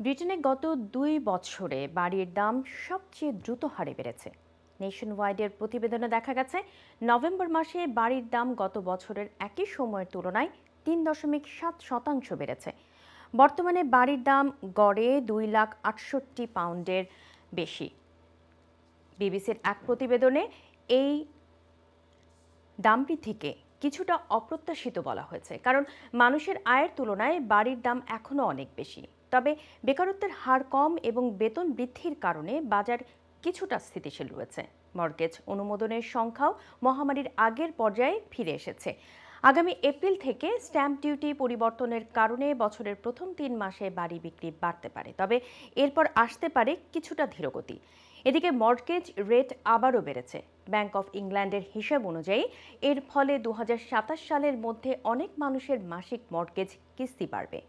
ব্রিটেনে গত 2 বছরে বাড়ির দাম সবচেয়ে দ্রুত হারে বেড়েছে। নেশন ওয়াইডের প্রতিবেদনে দেখা গেছে, নভেম্বর মাসে বাড়ির দাম গত বছরের একই সময়ের তুলনায় 3.7% বেড়েছে। বর্তমানে বাড়ির দাম গড়ে 2,68,000 পাউন্ডের বেশি। বিবিসির এক প্রতিবেদনে এই দাম বৃদ্ধিকে কিছুটা অপ্রত্যাশিত বলা হয়েছে, কারণ মানুষের আয়ের তুলনায় বাড়ির দাম এখনও অনেক বেশি। তবে বেকারত্বের হার কম এবং বেতন বৃদ্ধির কারণে বাজার কিছুটা স্থিতিশীল রয়েছে। মর্টগেজ অনুমোদনের সংখ্যাও মহামারীর আগের পর্যায়ে ফিরে এসেছে। আগামী এপ্রিল থেকে স্ট্যাম্প ডিউটি পরিবর্তনের কারণে বছরের প্রথম 3 মাসে বাড়ি বিক্রি বাড়তে পারে, তবে এরপর আসতে পারে কিছুটা ধীরগতি। এদিকে মর্টগেজ রেট আবারও বেড়েছে। ব্যাংক অফ ইংল্যান্ডের হিসাব অনুযায়ী এর ফলে 2027 সালের মধ্যে অনেক মানুষের মাসিক মর্টগেজ কিস্তি বাড়বে।